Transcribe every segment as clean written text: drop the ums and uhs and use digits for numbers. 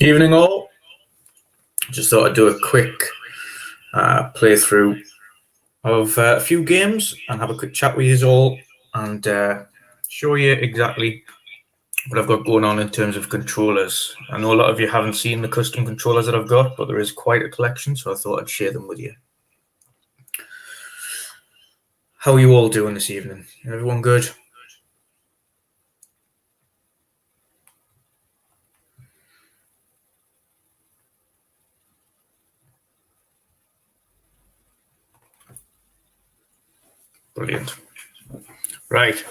Evening all. Just thought I'd do a quick playthrough of a few games and have a quick chat with you all and show you exactly what I've got going on in terms of controllers. I know a lot of you haven't seen the custom controllers that I've got, but there is quite a collection, so I thought I'd share them with you. How are you all doing this evening? Everyone good? Brilliant. Right,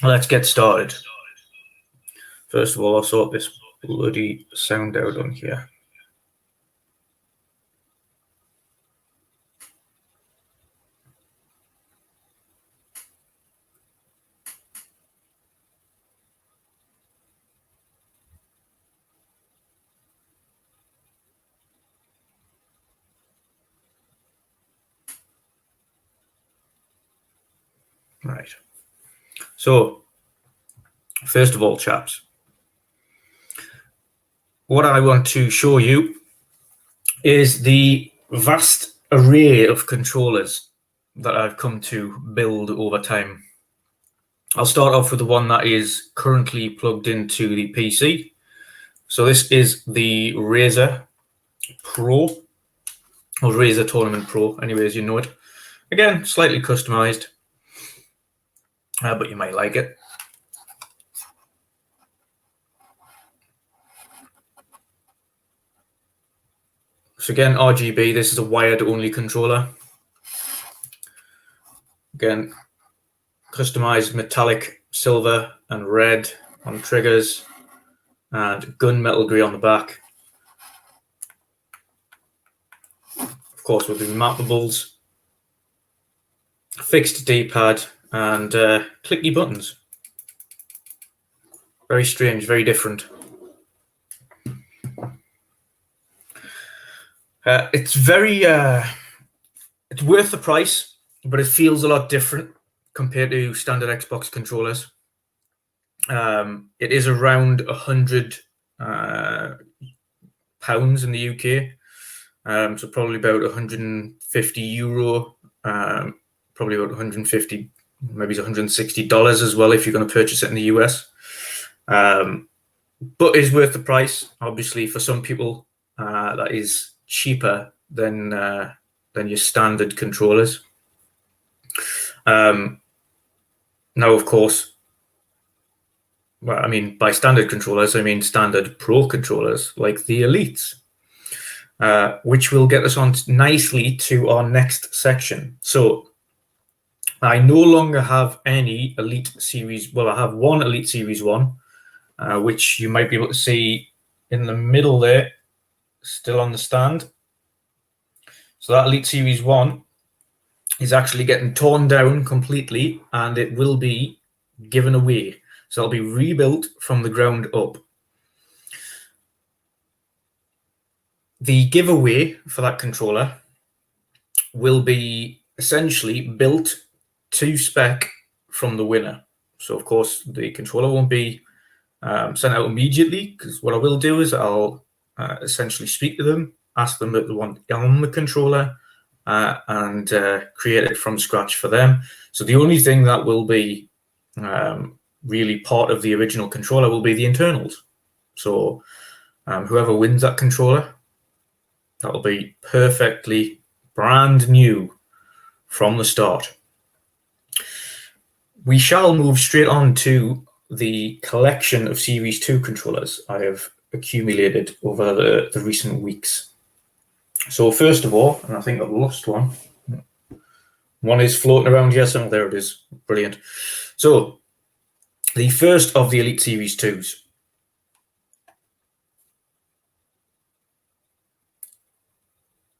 let's get started. First of all, I'll sort this bloody sound out on here. Right. So, first of all, chaps, what I want to show you is the vast array of controllers that I've come to build over time. I'll start off with the one that is currently plugged into the PC. So this is the Razer Pro, or Razer Tournament Pro, anyway, as you know it. Again, slightly customized, but you might like it. So again, RGB, this is a wired only controller. Again, customized metallic silver and red on triggers and gunmetal grey on the back. Of course, with the mapables, fixed D-pad and clicky buttons. Very strange, very different. It's worth the price, but it feels a lot different compared to standard Xbox controllers. It is around £100 in the UK, so probably about €150, probably about 150, maybe it's $160 as well if you're going to purchase it in the US. But it's worth the price. Obviously, for some people, that is cheaper than your standard controllers. Now, of course, well, I mean, by standard controllers, I mean standard Pro controllers like the Elites, which will get us on nicely to our next section. So I no longer have any Elite Series. Well, I have one Elite Series 1, which you might be able to see in the middle there, still on the stand. So that Elite Series 1 is actually getting torn down completely, and it will be given away. So it'll be rebuilt from the ground up. The giveaway for that controller will be essentially built to spec from the winner. So, of course, the controller won't be sent out immediately, because what I will do is I'll essentially speak to them, ask them what they want on the controller, and create it from scratch for them. So the only thing that will be really part of the original controller will be the internals. So whoever wins that controller, that'll be perfectly brand new from the start. We shall move straight on to the collection of Series 2 controllers I have accumulated over the recent weeks. So first of all, and I think I've lost one. One is floating around here somewhere. There it is. Brilliant. So the first of the Elite Series 2s.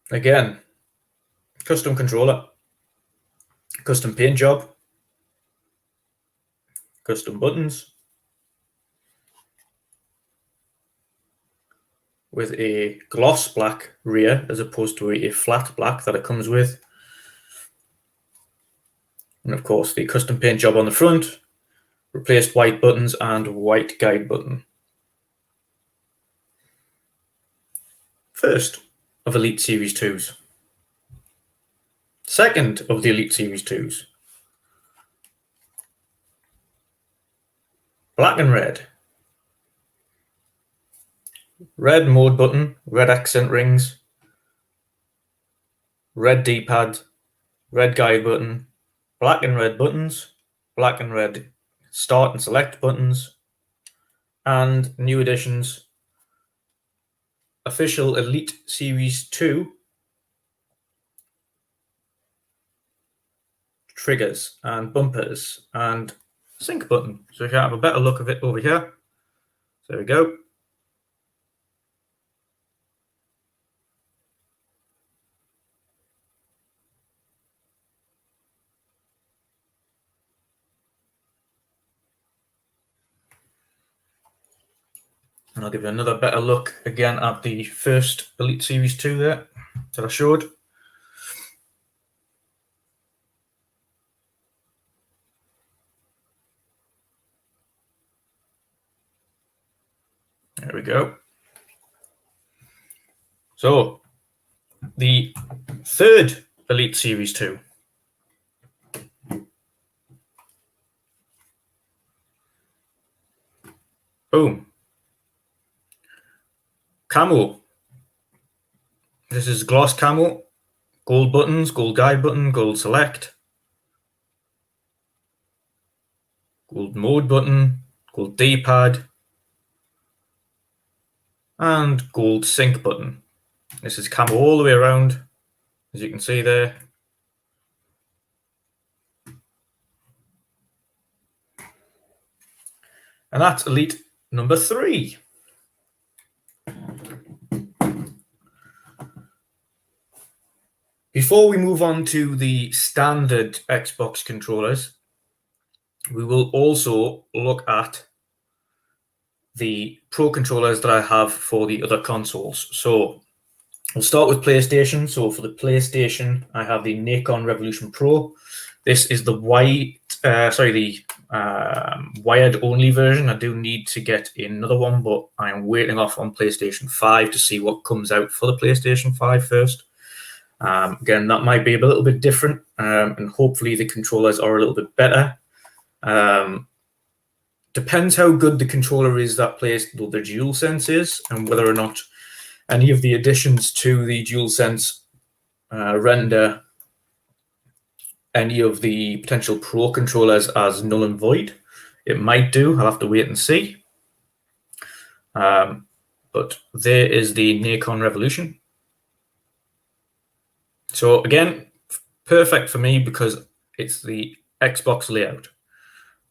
Again, custom controller, custom paint job, custom buttons, with a gloss black rear as opposed to a flat black that it comes with. And of course, the custom paint job on the front, replaced white buttons and white guide button. first of Elite Series 2s. Second of the Elite Series 2s. Black and red. Red mode button, red accent rings, red D-pad, red guide button, black and red buttons, black and red start and select buttons, and new additions, official Elite Series 2 triggers and bumpers and sync button. So if you have a better look of it over here, so there we go. And I'll give you another better look again at the first Elite Series 2 there that I showed. There we go. So the third Elite Series 2. Boom. Camo. This is gloss camo. Gold buttons, gold guide button, gold select. Gold mode button, gold D-pad. And gold sync button. This is camo all the way around, as you can see there. And that's Elite number 3. Before we move on to the standard Xbox controllers, we will also look at the Pro controllers that I have for the other consoles. So we'll start with PlayStation. So for the PlayStation, I have the Nikon Revolution Pro. This is the wired only version. I do need to get another one, but I am waiting off on PlayStation 5 to see what comes out for the PlayStation 5 first. Again, that might be a little bit different, and hopefully the controllers are a little bit better. Depends how good the controller is that plays the DualSense is, and whether or not any of the additions to the DualSense render any of the potential Pro controllers as null and void. It might do. I'll have to wait and see. But there is the Nikon Revolution. So again, perfect for me because it's the Xbox layout.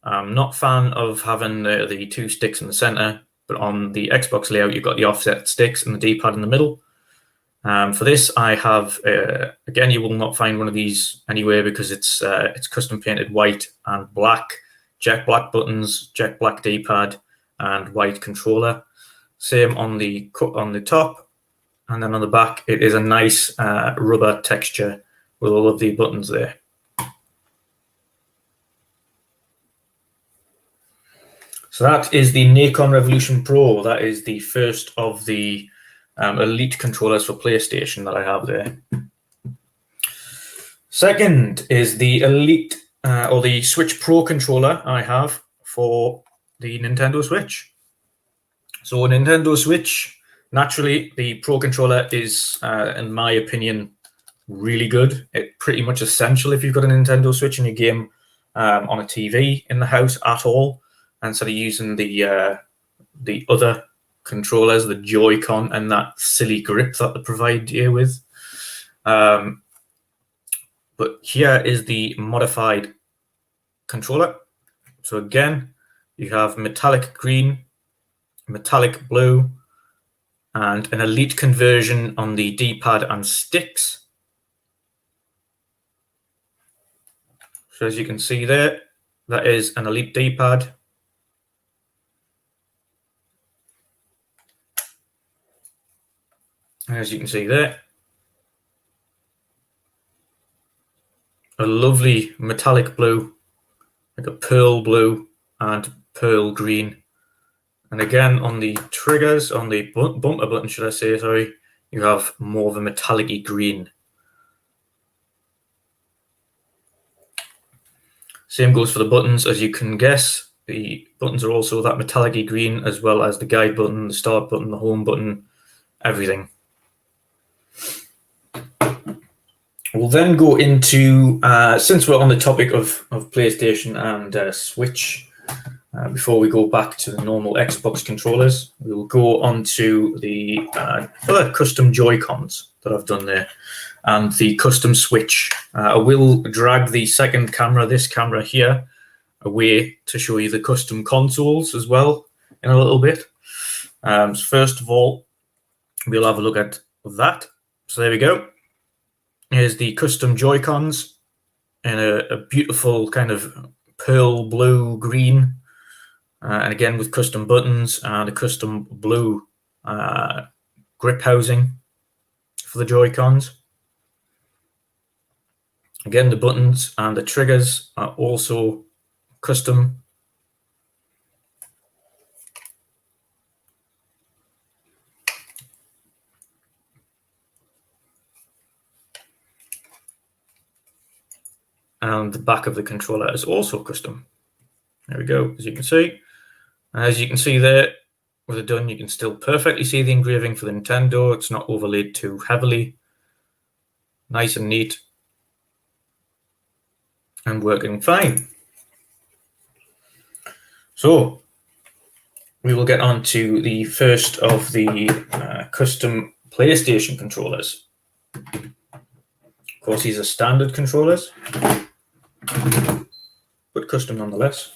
I'm not a fan of having the two sticks in the center, but on the Xbox layout, you've got the offset sticks and the D-pad in the middle. For this, I have, again, you will not find one of these anywhere because it's custom painted white and black, jet black buttons, jet black D-pad, and white controller. Same on the top. And then on the back, it is a nice rubber texture with all of the buttons there. So that is the Nikon Revolution Pro. That is the first of the Elite controllers for PlayStation that I have there. Second is the Elite or the Switch Pro controller I have for the Nintendo Switch. So Nintendo Switch, naturally, the Pro controller is, in my opinion, really good. It's pretty much essential if you've got a Nintendo Switch and you game on a TV in the house at all, instead of using the other controllers, the Joy-Con, and that silly grip that they provide you with. But here is the modified controller. So again, you have metallic green, metallic blue, and an Elite conversion on the D-pad and sticks. So as you can see there, that is an Elite D-pad. As you can see there, a lovely metallic blue, like a pearl blue and pearl green. And again, on the triggers, on the bumper button, should I say, sorry, you have more of a metallic-y green. Same goes for the buttons. As you can guess, the buttons are also that metallic-y green, as well as the guide button, the start button, the home button, everything. We'll then go into, since we're on the topic of PlayStation and Switch, before we go back to the normal Xbox controllers, we will go on to the other custom Joy-Cons that I've done there, and the custom Switch. I will drag the second camera, this camera here, away to show you the custom consoles as well in a little bit. So first of all, we'll have a look at that. So there we go. Here's the custom Joy-Cons in a beautiful kind of pearl blue green, and again with custom buttons and a custom blue grip housing for the Joy-Cons. Again, the buttons and the triggers are also custom. And the back of the controller is also custom. There we go, as you can see. As you can see there, with it done, you can still perfectly see the engraving for the Nintendo. It's not overlaid too heavily. Nice and neat. And working fine. So, we will get on to the first of the custom PlayStation controllers. Of course, these are standard controllers, but custom nonetheless.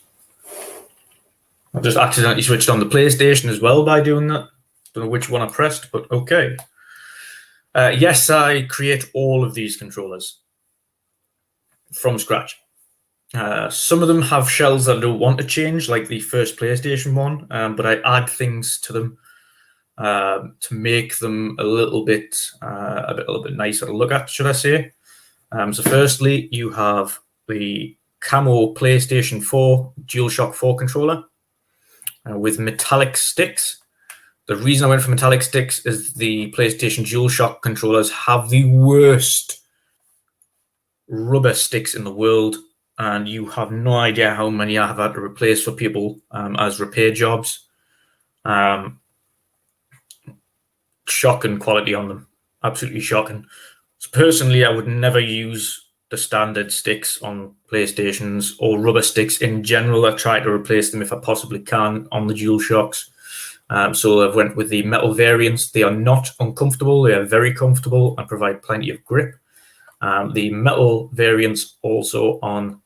I've just accidentally switched on the PlayStation as well by doing that. Don't know which one I pressed, but okay. Yes, I create all of these controllers from scratch. Some of them have shells that I don't want to change, like the first PlayStation one, but I add things to them to make them a little bit nicer to look at, should I say? So firstly, you have the camo PlayStation 4 DualShock 4 controller with metallic sticks. The reason I went for metallic sticks is the PlayStation DualShock controllers have the worst rubber sticks in the world, and you have no idea how many I have had to replace for people as repair jobs. Shocking quality on them, absolutely shocking. So personally, I would never use the standard sticks on PlayStations or rubber sticks in general. I try to replace them if I possibly can on the DualShocks. So I've went with the metal variants. They are not uncomfortable. They are very comfortable and provide plenty of grip. The metal variants also on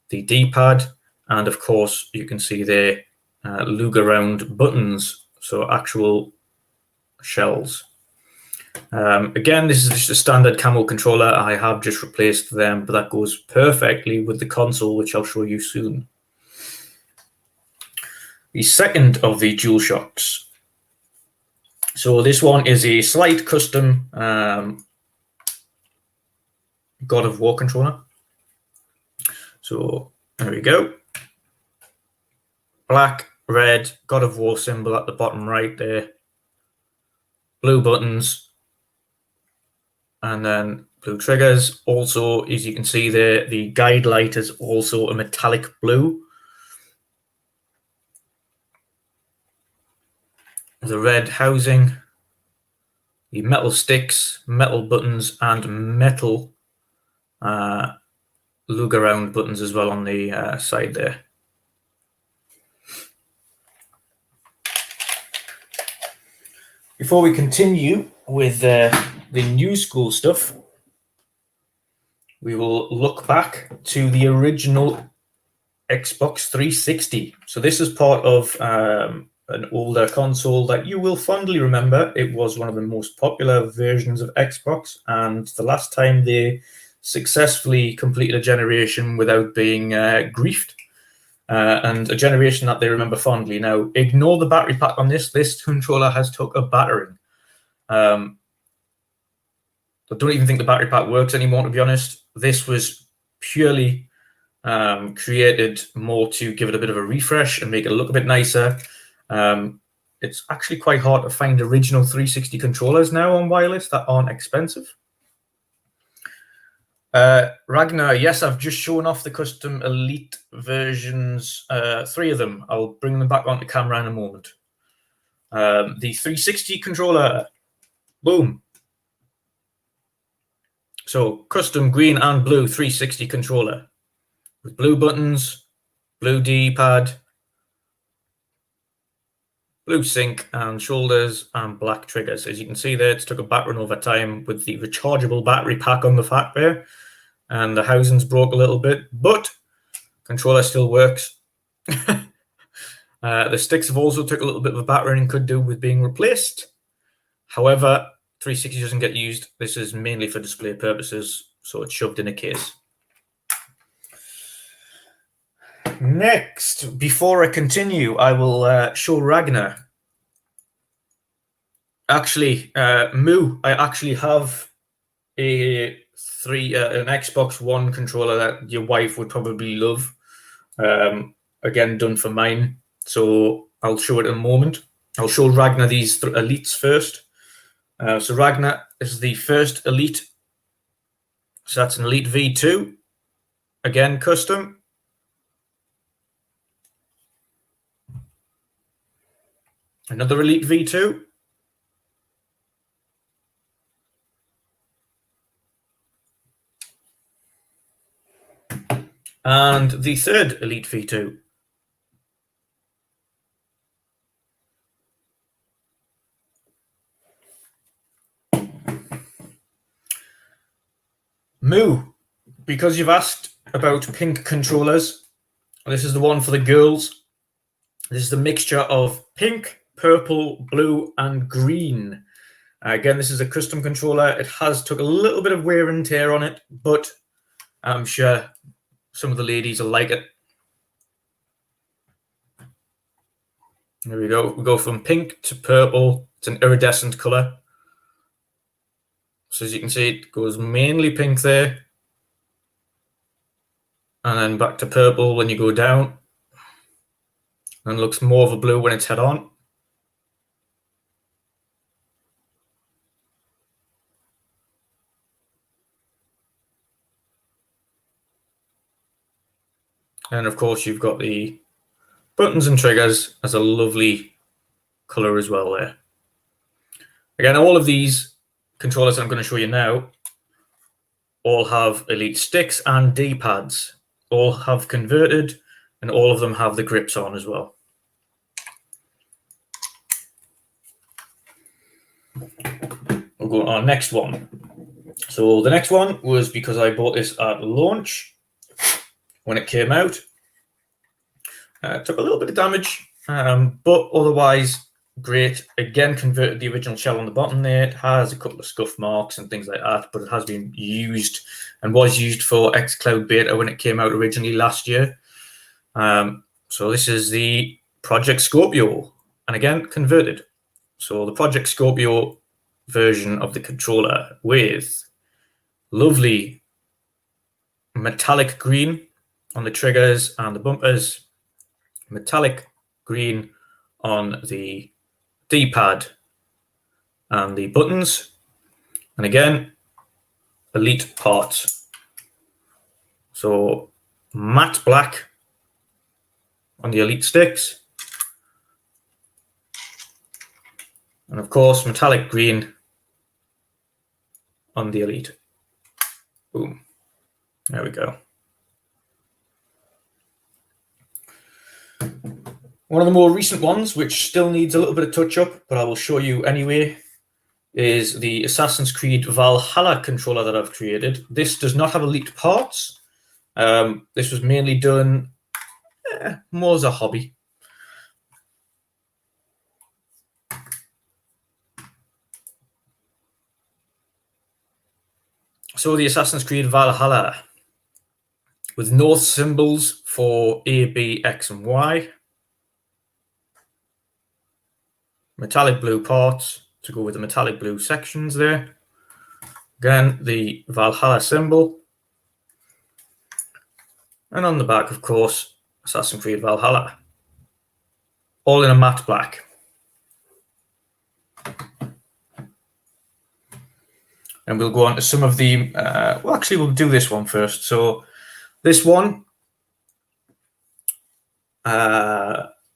the D-pad, and of course you can see there lug around buttons, so actual shells. Again, this is just a standard camo controller. I have just replaced them, but that goes perfectly with the console, which I'll show you soon. The second of the DualShocks. So this one is a slight custom God of War controller. So there we go. Black, red, God of War symbol at the bottom right there. Blue buttons. And then blue triggers. Also, as you can see there, the guide light is also a metallic blue. The red housing, the metal sticks, metal buttons, and metal lug around buttons as well on the side there. Before we continue with the new school stuff, we will look back to the original Xbox 360. So this is part of an older console that you will fondly remember. It was one of the most popular versions of Xbox, and the last time they successfully completed a generation without being griefed, and a generation that they remember fondly. Now, ignore the battery pack on this. This controller has took a battering. I don't even think the battery pack works anymore, to be honest. This was purely created more to give it a bit of a refresh and make it look a bit nicer. it's actually quite hard to find original 360 controllers now on wireless that aren't expensive. Ragnar, yes, I've just shown off the custom Elite versions, 3 of them. I'll bring them back onto camera in a moment. The 360 controller, boom. So custom green and blue 360 controller with blue buttons, blue D-pad, blue sync and shoulders, and black triggers. As you can see there, it's took a battering over time with the rechargeable battery pack on the back there, and the housing's broke a little bit, but controller still works. The sticks have also took a little bit of a battering and could do with being replaced. However, 360 doesn't get used. This is mainly for display purposes, so it's shoved in a case. Next, before I continue, I will show Ragnar. Actually, Moo, I actually have an Xbox One controller that your wife would probably love. Again, done for mine, so I'll show it in a moment. I'll show Ragnar these Elites first. So Ragnar is the first Elite. So that's an Elite V2. Again, custom. Another Elite V2. And the third Elite V2. Moo, because you've asked about pink controllers, this is the one for the girls. This is the mixture of pink, purple, blue, and green. Again, this is a custom controller. It has took a little bit of wear and tear on it, but I'm sure some of the ladies will like it. There we go. We go from pink to purple. It's an iridescent color. So as you can see, it goes mainly pink there. And then back to purple when you go down. And looks more of a blue when it's head on. And of course, you've got the buttons and triggers as a lovely color as well there. Again, all of these controllers I'm going to show you now all have Elite sticks and D-pads. All have converted, and all of them have the grips on as well. We'll go on our next one. So the next one was because I bought this at launch when it came out. It took a little bit of damage, but otherwise great. Again, converted the original shell on the bottom there. It has a couple of scuff marks and things like that, but it has been used and was used for xCloud beta when it came out originally last year. So this is the Project Scorpio, and again, converted. So the Project Scorpio version of the controller with lovely metallic green on the triggers and the bumpers, metallic green on the D-pad and the buttons, and again, Elite parts. So matte black on the Elite sticks, and of course, metallic green on the Elite. Boom. There we go. One of the more recent ones, which still needs a little bit of touch-up, but I will show you anyway, is the Assassin's Creed Valhalla controller that I've created. This does not have Elite parts. This was mainly done more as a hobby. So the Assassin's Creed Valhalla with North symbols for A, B, X, and Y. Metallic blue parts to go with the metallic blue sections there. Again, the Valhalla symbol. And on the back, of course, Assassin's Creed Valhalla. All in a matte black. and we'll go on to some of the, well, actually, we'll do this one first. So this one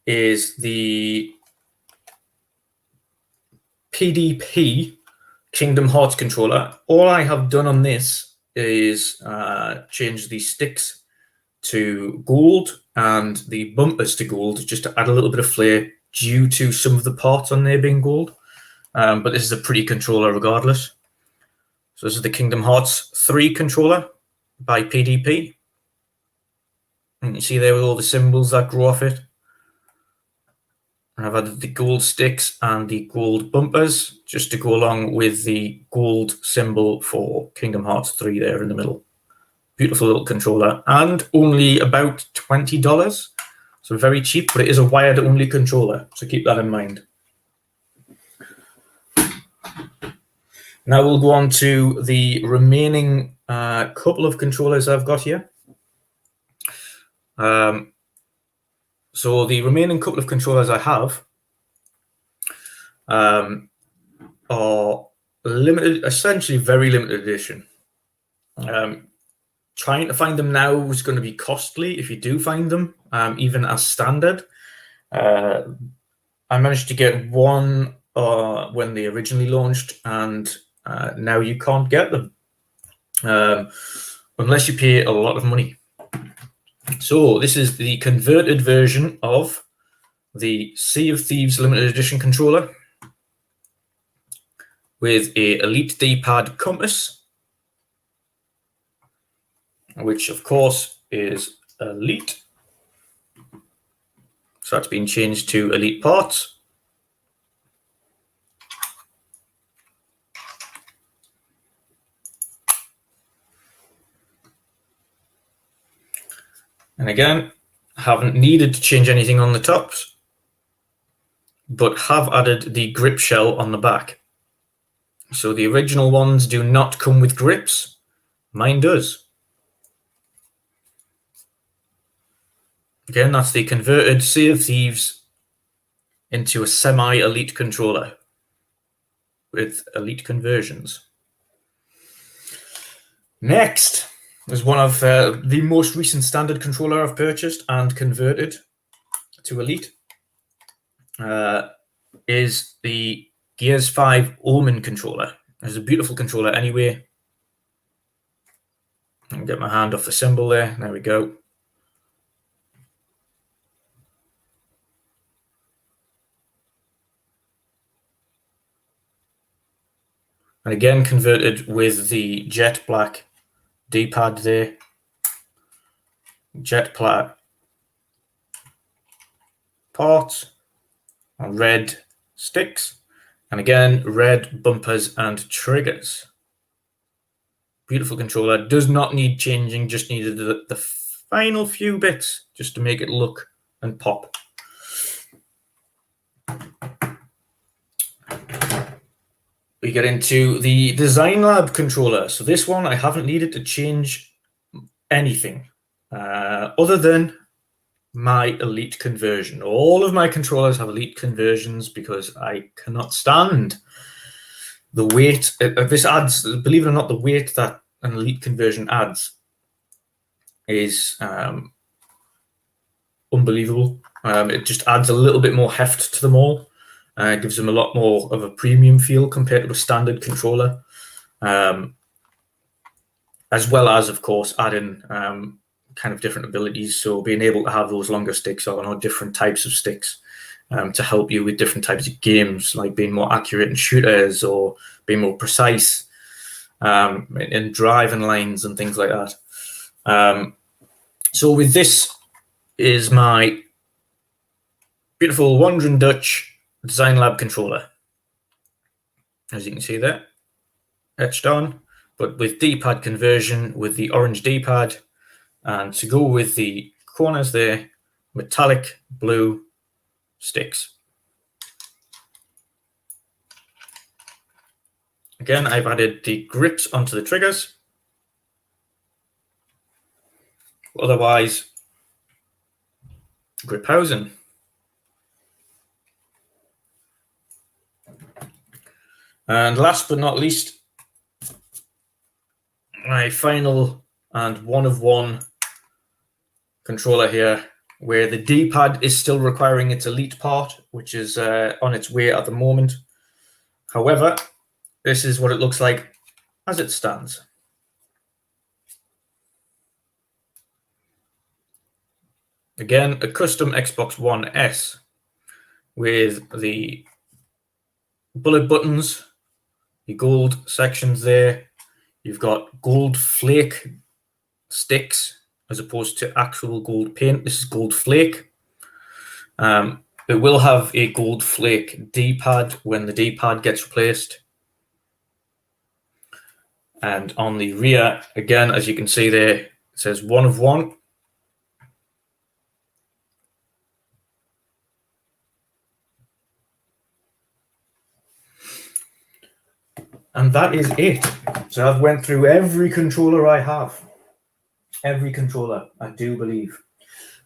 is the PDP Kingdom Hearts controller. All I have done on this is change the sticks to gold and the bumpers to gold, just to add a little bit of flair due to some of the parts on there being gold. But this is a pretty controller regardless. So this is the Kingdom Hearts 3 controller by PDP. And you see there with all the symbols that grow off it. And I've added the gold sticks and the gold bumpers just to go along with the gold symbol for Kingdom Hearts 3 there in the middle. Beautiful little controller, and only about $20. So very cheap, but it is a wired only controller. So keep that in mind. Now we'll go on to the remaining couple of controllers I've got here. So the remaining couple of controllers I have are limited, essentially very limited edition. Trying to find them now is going to be costly if you do find them, even as standard. I managed to get one when they originally launched, and now you can't get them unless you pay a lot of money. So this is the converted version of the Sea of Thieves limited edition controller with a Elite D-pad compass, which of course is Elite. So that's been changed to Elite parts. And again, haven't needed to change anything on the tops, but have added the grip shell on the back. So the original ones do not come with grips. Mine does. Again, that's the converted Sea of Thieves into a semi-elite controller with elite conversions. Next is one of the most recent standard controller I've purchased and converted to elite. Is the Gears 5 Omen controller. It's a beautiful controller anyway. I'll get my hand off the symbol there. There we go. And again, converted with the jet black D-pad there. Jet black parts and red sticks. And again, red bumpers and triggers. Beautiful controller. Does not need changing, just needed the final few bits just to make it look and pop. We get into the Design Lab controller. So this one, I haven't needed to change anything other than my elite conversion. All of my controllers have elite conversions because I cannot stand the weight. This adds, believe it or not, the weight that an elite conversion adds is unbelievable. It just adds a little bit more heft to them all. It gives them a lot more of a premium feel compared to a standard controller, as well as, of course, adding kind of different abilities. So being able to have those longer sticks or different types of sticks to help you with different types of games, like being more accurate in shooters or being more precise in driving lines and things like that. So with this is my beautiful WandrinDutch Design Lab controller. As you can see there, etched on, but with D-pad conversion with the orange D-pad, and to go with the corners there, metallic blue sticks. Again, I've added the grips onto the triggers. Otherwise, grip housing. And last but not least, my final and one of one controller here, where the D-pad is still requiring its elite part, which is on its way at the moment. However, this is what it looks like as it stands. Again, a custom Xbox One S with the bullet buttons, the gold sections there. You've got gold flake sticks as opposed to actual gold paint. This is gold flake. It will have a gold flake D-pad when the D-pad gets replaced. And on the rear, again, as you can see there, it says one of one. And that is it. So I've went through every controller I have. Every controller, I do believe.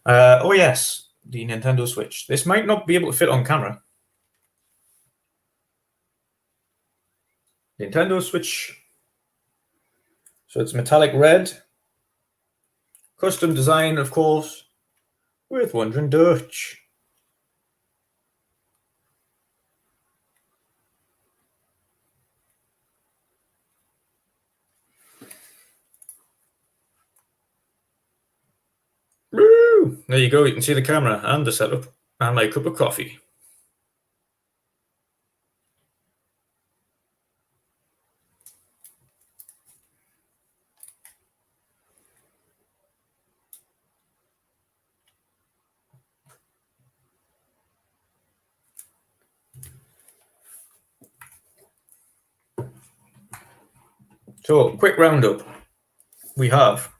Oh yes, the Nintendo Switch. This might not be able to fit on camera. Nintendo Switch. So it's metallic red. Custom design, of course, with WandrinDutch. Woo! There you go. You can see the camera and the setup and my cup of coffee. So, quick roundup. We have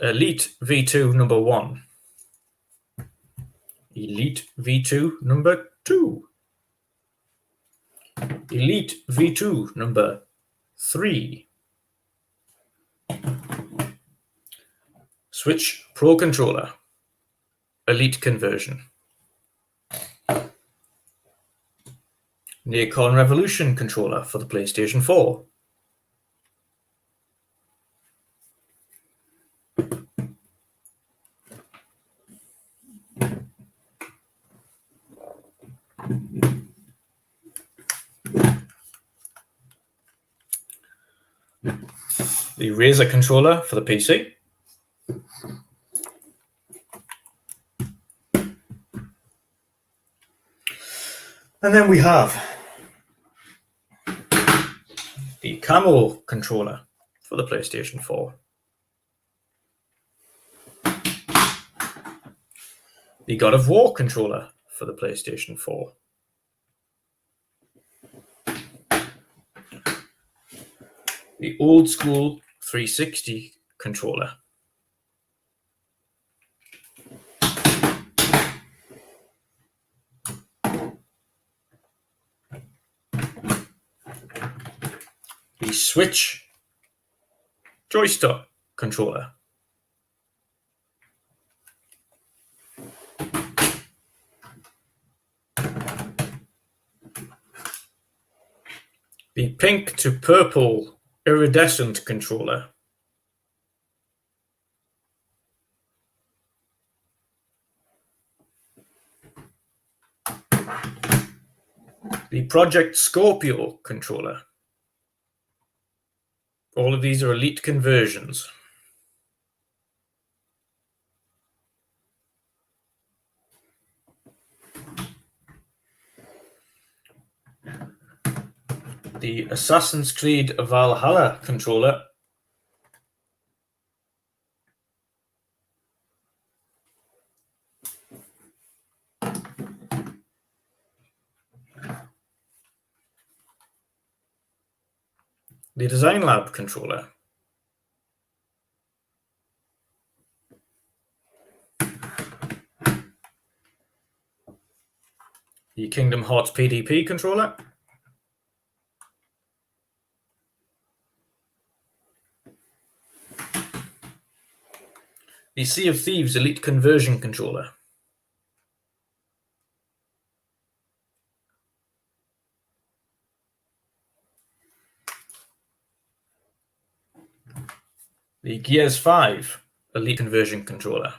Elite V2 number 1. Elite V2 number 2. Elite V2 number 3. Switch Pro Controller. Elite conversion. Nikon Revolution controller for the PlayStation 4. The Razer controller for the PC. And then we have the Camo controller for the PlayStation 4. The God of War controller for the PlayStation 4. The old school 360 controller. The Switch joystick controller. The pink to purple iridescent controller. The Project Scorpio controller. All of these are elite conversions. The Assassin's Creed Valhalla controller. The Design Lab controller. The Kingdom Hearts PDP controller. The Sea of Thieves Elite Conversion controller. the Gears 5 Elite Conversion Controller.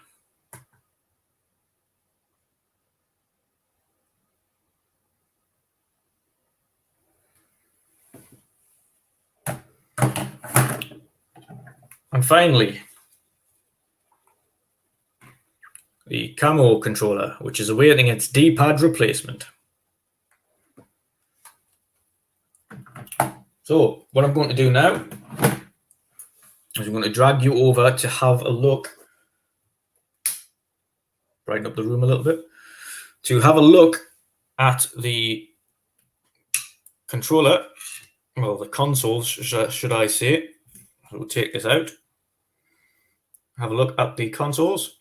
And finally, the Camo controller, which is awaiting its D-pad replacement. So what I'm going to do now is I'm going to drag you over to have a look, brighten up the room a little bit, to have a look at the controller, well, the consoles, should I say. We'll take this out, have a look at the consoles.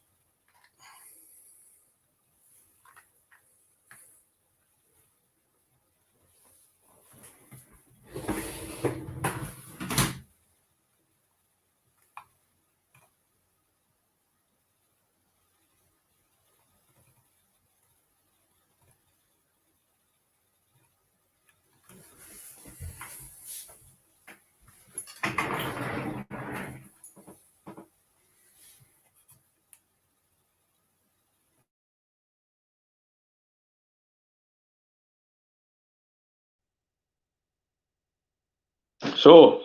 So,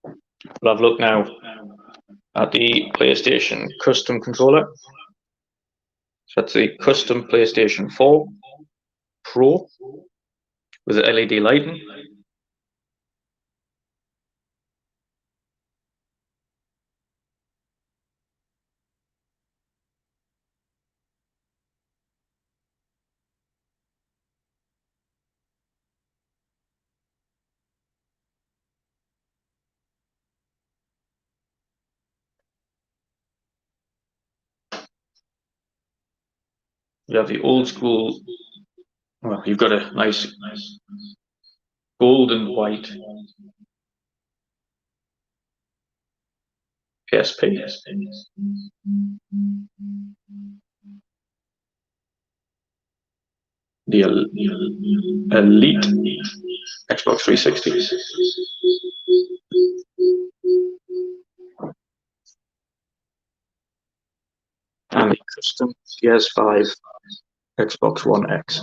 we'll have a look now at the PlayStation custom controller. So that's the custom PlayStation 4 Pro with the LED lighting. You have the old school, well, you've got a nice gold and white PSP. The Elite Xbox 360. And the custom PS5 Xbox One X.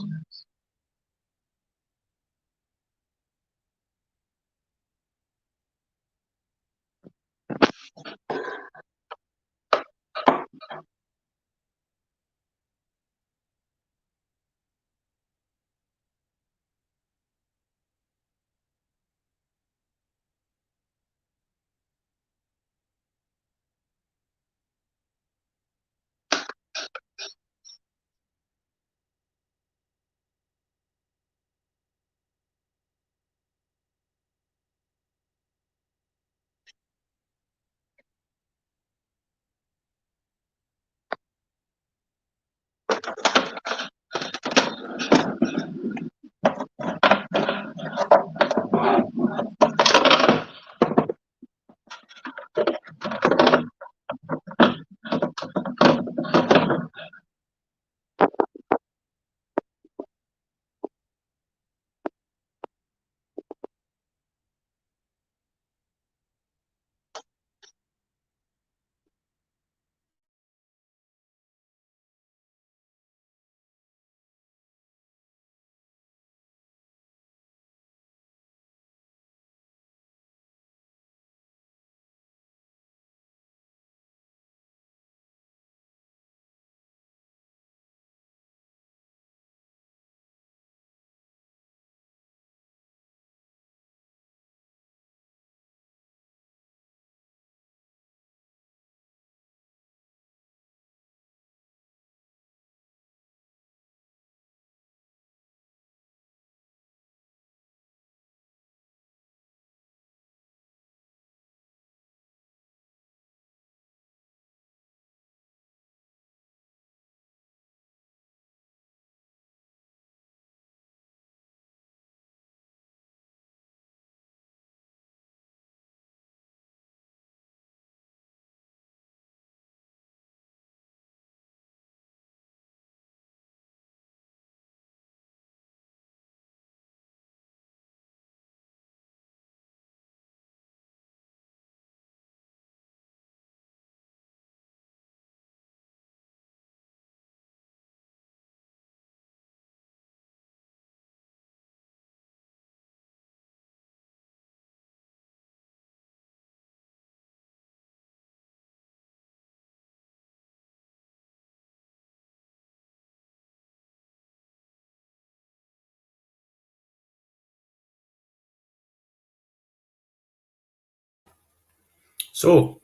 So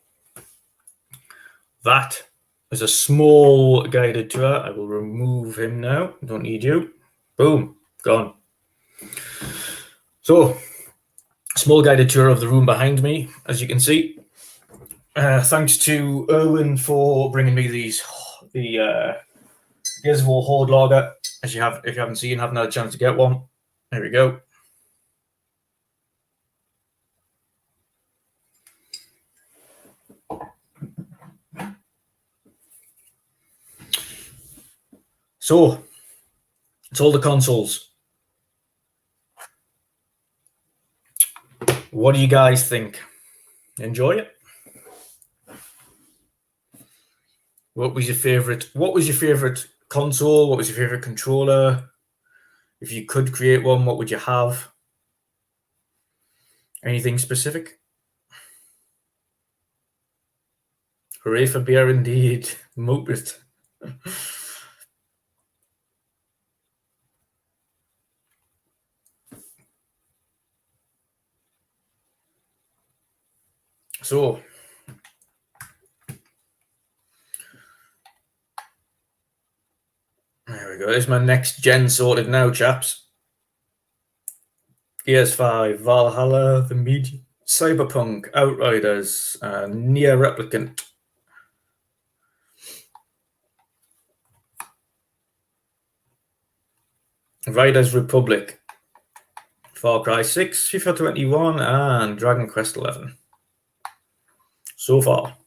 that is a small guided tour. I will remove him now. Don't need you. Boom, gone. So, small guided tour of the room behind me, as you can see. Thanks to Erwin for bringing me the Gears of War Horde Lager. If you haven't seen, haven't had a chance to get one, there we go. So, it's all the consoles. What do you guys think? Enjoy it? What was your favorite console? What was your favorite controller? If you could create one, what would you have? Anything specific? Hooray for beer indeed. Moped. So, there we go. There's my next gen sorted now, chaps. PS5, Valhalla, The Medium, Cyberpunk, Outriders, Nier Replicant. Riders Republic, Far Cry 6, FIFA 21, and Dragon Quest 11. So far.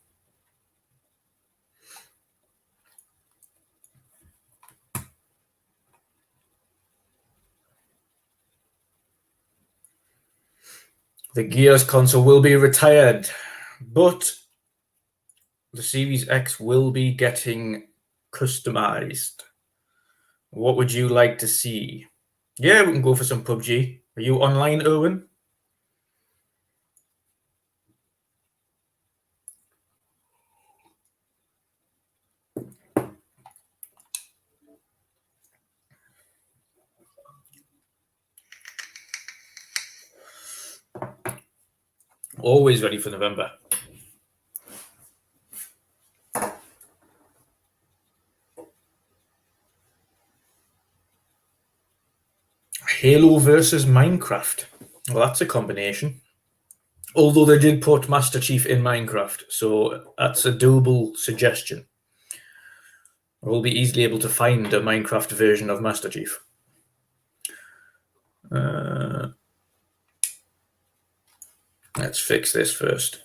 The Gears console will be retired, but the Series X will be getting customized. What would you like to see? Yeah, we can go for some PUBG. Are you online, Owen? Always ready for November. Halo versus Minecraft. Well, that's a combination. Although they did put Master Chief in Minecraft, so that's a doable suggestion. We'll be easily able to find a Minecraft version of Master Chief. Let's fix this first.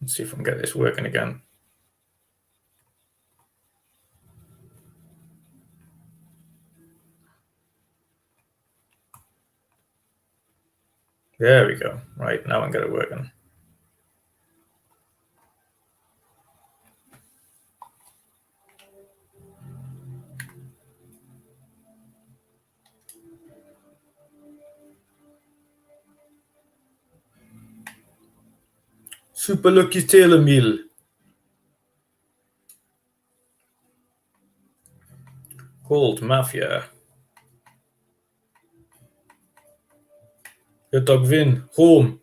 Let's see if I can get this working again. There we go. Right, now I can get it working. Super Lucky Taylor Meal. Cold Mafia. Hot Dog Vin. Home.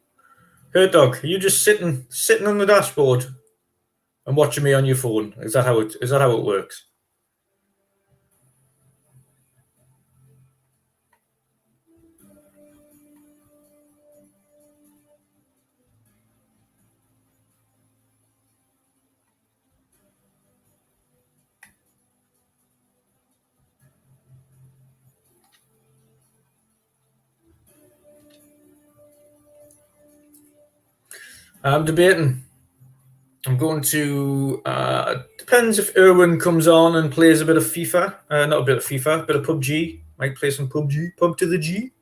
Hot Dog, are you just sitting on the dashboard and watching me on your phone? Is that how it works? I'm debating going to, depends if Erwin comes on and plays a bit of FIFA. Not a bit of FIFA, a bit of PUBG. Might play some PUBG, pub to the G.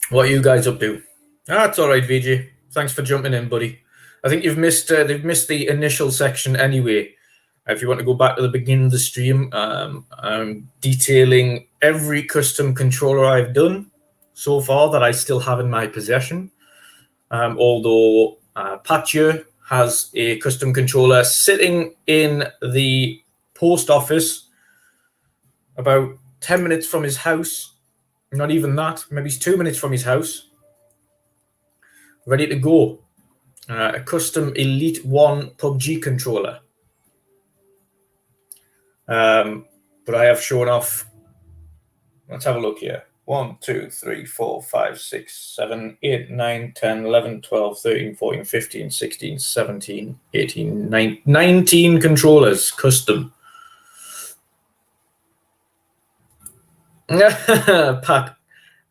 What are you guys up to? That's all right, VJ. Thanks for jumping in, buddy. I think you've missed. They've missed the initial section anyway. If you want to go back to the beginning of the stream, I'm detailing every custom controller I've done so far that I still have in my possession. Although Patcher has a custom controller sitting in the post office about 10 minutes from his house. Not even that. Maybe it's 2 minutes from his house. Ready to go. A custom Elite 1 PUBG controller. But I have shown off. Let's have a look here. 1, 2, 3, 4, 5, 6, 7, 8, 9, 10, 11, 12, 13, 14, 15, 16, 17, 18, 19 controllers custom. Pat,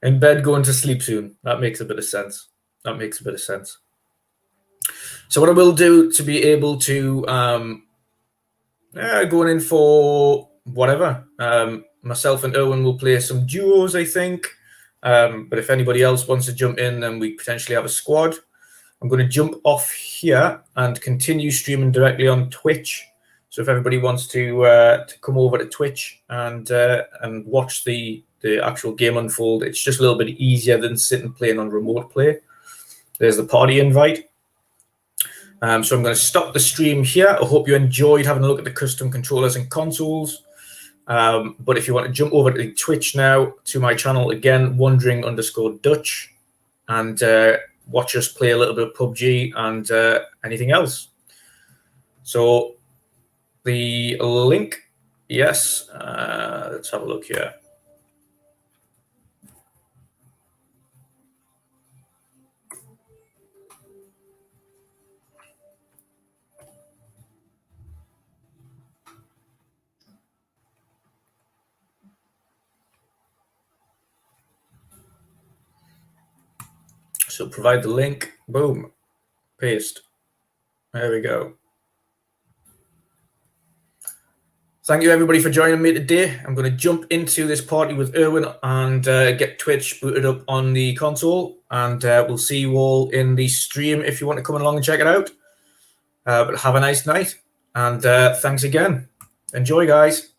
in bed going to sleep soon. That makes a bit of sense. That makes a bit of sense. So what I will do to be able to going in for whatever. Myself and Erwin will play some duos, I think. But if anybody else wants to jump in, then we potentially have a squad. I'm going to jump off here and continue streaming directly on Twitch. So if everybody wants to come over to Twitch and watch the actual game unfold, it's just a little bit easier than sitting playing on remote play. There's the party invite. So I'm going to stop the stream here. I hope you enjoyed having a look at the custom controllers and consoles. But if you want to jump over to Twitch now, to my channel again, WandrinDutch, and watch us play a little bit of PUBG and anything else. So the link, yes, let's have a look here. So provide the link, boom, paste. There we go. Thank you, everybody, for joining me today. I'm going to jump into this party with Erwin and get Twitch booted up on the console. And we'll see you all in the stream if you want to come along and check it out. But have a nice night. And thanks again. Enjoy, guys.